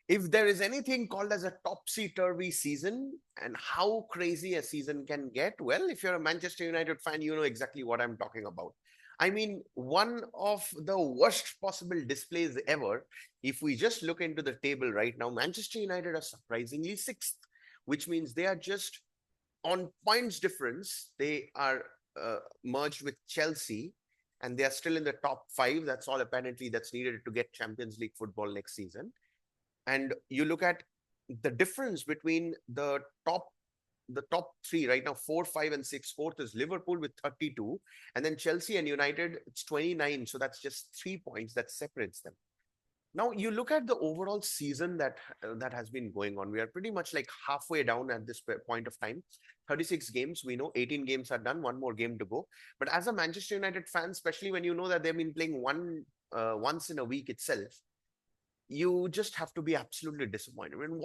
if there is anything called as a topsy-turvy season and how crazy a season can get, well, if you're a Manchester United fan, you know exactly what I'm talking about. I mean, one of the worst possible displays ever. If we just look into the table right now, Manchester United are surprisingly sixth, which means they are just on points difference. They are merged with Chelsea, and they are still in the top five. That's all apparently that's needed to get Champions League football next season. And you look at the difference between the top three right now, four, five, and six. Fourth is Liverpool with 32, and then Chelsea and United, it's 29. So that's just 3 points that separates them. Now you look at the overall season that has been going on. We are pretty much like halfway down at this point of time. 36 games, we know 18 games are done, one more game to go. But as a Manchester United fan, especially when you know that they've been playing once in a week itself, you just have to be absolutely disappointed. I mean,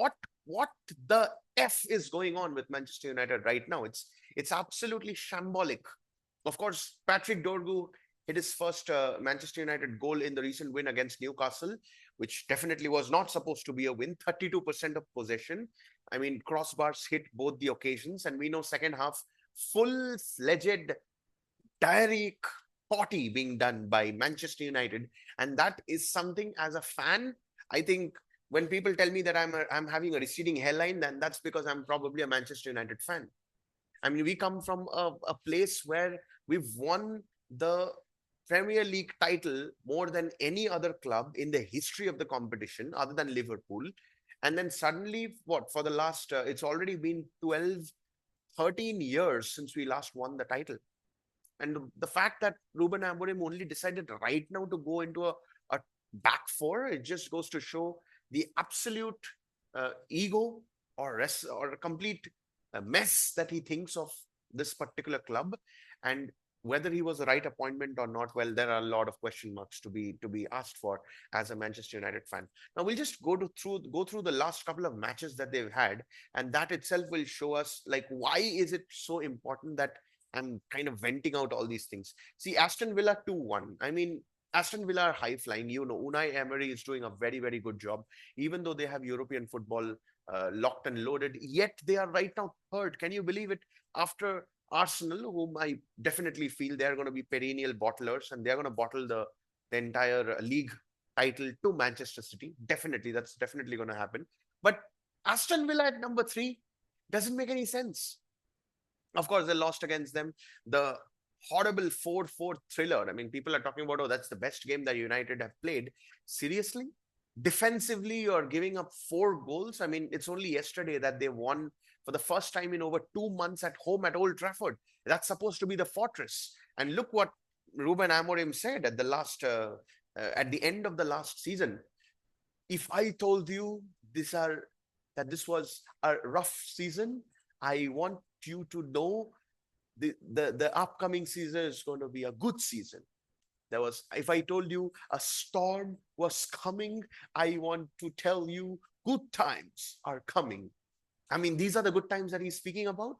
what the f is going on with Manchester United right now? It's absolutely shambolic. Of course, Patrick Dorgu hit his first Manchester United goal in the recent win against Newcastle, which definitely was not supposed to be a win. 32% of possession. I mean, crossbars hit both the occasions, and we know second half full-fledged diarrheic potty being done by Manchester United, and that is something as a fan. I think when people tell me that I'm having a receding hairline, then that's because I'm probably a Manchester United fan. I mean, we come from a place where we've won the Premier League title more than any other club in the history of the competition, other than Liverpool. And then suddenly, what, for the last, it's already been 12, 13 years since we last won the title. And the fact that Ruben Amorim only decided right now to go into a back four, it just goes to show the absolute ego or a complete mess that he thinks of this particular club. And whether he was the right appointment or not, well, there are a lot of question marks to be asked for as a Manchester United fan. Now we'll just go through the last couple of matches that they've had, and that itself will show us like why is it so important that I'm kind of venting out all these things. See, Aston Villa 2-1. I mean, Aston Villa are high flying. You know, Unai Emery is doing a very, very good job. Even though they have European football locked and loaded, yet they are right now third. Can you believe it? After Arsenal, whom I definitely feel they're going to be perennial bottlers and they're going to bottle the entire league title to Manchester City. Definitely, that's definitely going to happen. But Aston Villa at number three doesn't make any sense. Of course, they lost against them. The horrible 4-4 thriller. I mean, people are talking about, oh, that's the best game that United have played. Seriously? Defensively, you're giving up 4 goals. I mean, it's only yesterday that they won for the first time in over 2 months at home at Old Trafford. That's supposed to be the fortress. And look what Ruben Amorim said at the end of the last season. If I told you that this was a rough season, I want you to know the upcoming season is going to be a good season. If I told you a storm was coming, I want to tell you good times are coming. I mean, these are the good times that he's speaking about.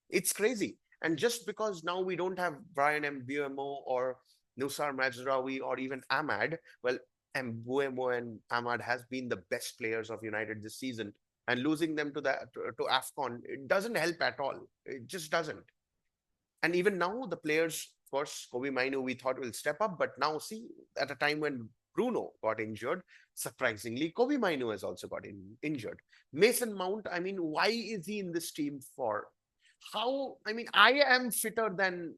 It's crazy. And just because now we don't have Brian Mbuemo or Nusar Majraoui or even Ahmad, well, Mbuemo and Ahmad has been the best players of United this season. And losing them to AFCON, it doesn't help at all. It just doesn't. And even now, the players, of course, Kobe Mainu, we thought will step up. But now, see, at a time when Bruno got injured, surprisingly, Kobe Mainu has also got injured. Mason Mount, I mean, why is he in this team for? How? I mean, I am fitter than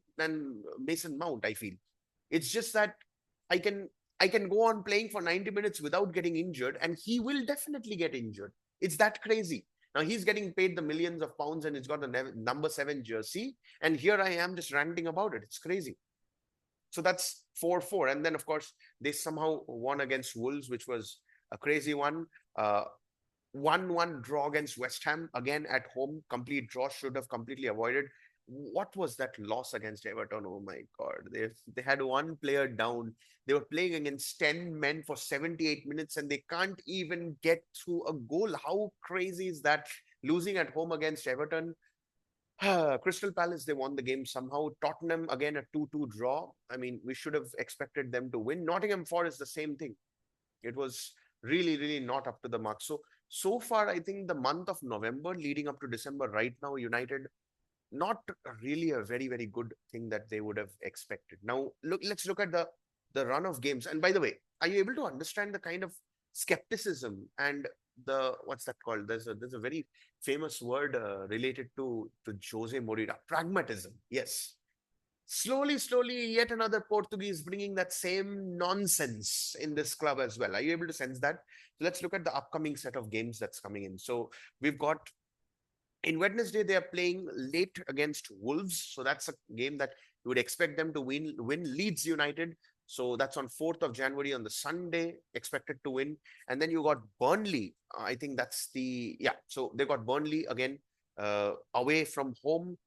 Mason Mount, I feel. It's just that I can I can go on playing for 90 minutes without getting injured, and he will definitely get injured. It's that crazy. Now he's getting paid the millions of pounds and he's got a number 7 jersey. And here I am just ranting about it. It's crazy. So that's 4-4. And then, of course, they somehow won against Wolves, which was a crazy one. 1-1 draw against West Ham, again at home, complete draw, should have completely avoided. What was that loss against Everton? Oh my God. They had one player down. They were playing against 10 men for 78 minutes and they can't even get through a goal. How crazy is that? Losing at home against Everton. Crystal Palace, they won the game somehow. Tottenham, again, a 2-2 draw. I mean, we should have expected them to win. Nottingham Forest, the same thing. It was really, really not up to the mark. So far, I think the month of November leading up to December right now, United not really a very, very good thing that they would have expected. Now, let's look at the run of games. And by the way, are you able to understand the kind of skepticism and the what's that called? There's a very famous word related to Jose Mourinho, pragmatism. Yes, slowly, yet another Portuguese bringing that same nonsense in this club as well. Are you able to sense that? So let's look at the upcoming set of games that's coming in. So we've got in Wednesday, they are playing late against Wolves. So that's a game that you would expect them to win Leeds United. So that's on 4th of January on the Sunday, expected to win. And then you got Burnley. I think that's yeah. So they got Burnley again away from home.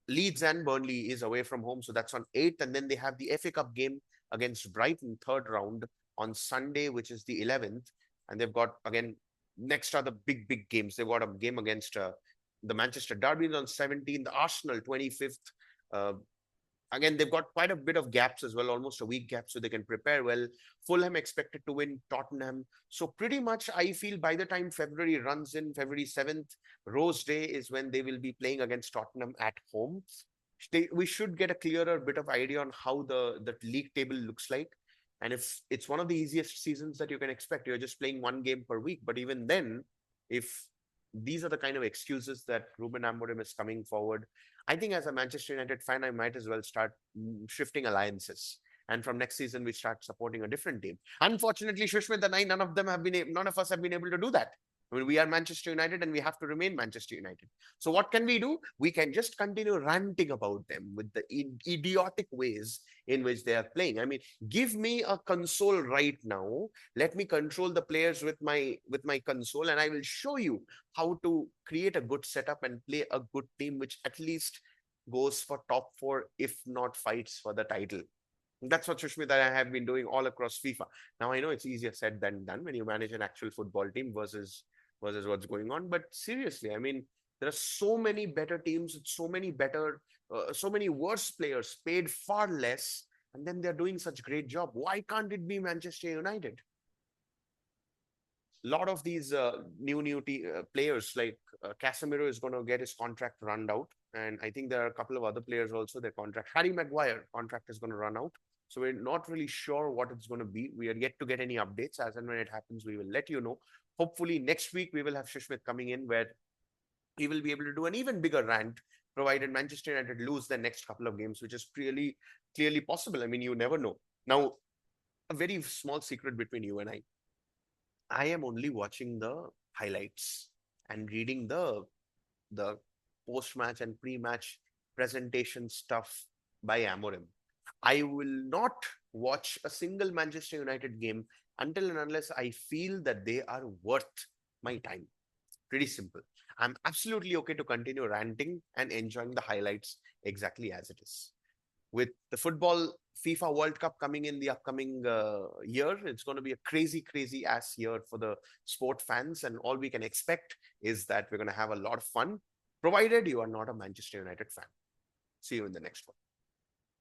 Leeds and Burnley is away from home. So that's on 8th. And then they have the FA Cup game against Brighton, third round on Sunday, which is the 11th. And they've got, again, next are the big games. They've got a game against the Manchester Derby on 17th, Arsenal 25th. Again, they've got quite a bit of gaps as well, almost a week gap, so they can prepare well. Fulham expected to win Tottenham. So pretty much, I feel by the time February runs in, February 7th, Rose Day is when they will be playing against Tottenham at home. We should get a clearer bit of idea on how the league table looks like. And if it's one of the easiest seasons that you can expect, you're just playing one game per week. But even then, if these are the kind of excuses that Ruben Amorim is coming forward, I think as a Manchester United fan, I might as well start shifting alliances. And from next season, we start supporting a different team. Unfortunately, Susmit and I, none of us have been able to do that. I mean, we are Manchester United and we have to remain Manchester United. So what can we do? We can just continue ranting about them with the idiotic ways in which they are playing. I mean, give me a console right now. Let me control the players with my console, and I will show you how to create a good setup and play a good team, which at least goes for top 4, if not fights for the title. That's what Sushmit and I have been doing all across FIFA. Now I know it's easier said than done when you manage an actual football team versus what's going on. But seriously, I mean, there are so many better teams, so many worse players paid far less, and then they're doing such great job. Why can't it be Manchester United? A lot of these new players like Casemiro is going to get his contract run out. And I think there are a couple of other players also, their contract. Harry Maguire contract is going to run out. So we're not really sure what it's going to be. We are yet to get any updates. As and when it happens, we will let you know. Hopefully next week, we will have Susmit coming in where he will be able to do an even bigger rant, provided Manchester United lose their next couple of games, which is really clearly possible. I mean, you never know. Now, a very small secret between you and I am only watching the highlights and reading the post-match and pre-match presentation stuff by Amorim. I will not watch a single Manchester United game until and unless I feel that they are worth my time. Pretty simple. I'm absolutely okay to continue ranting and enjoying the highlights exactly as it is. With the football FIFA World Cup coming in the upcoming year, it's going to be a crazy ass year for the sport fans. And all we can expect is that we're going to have a lot of fun, provided you are not a Manchester United fan. See you in the next one.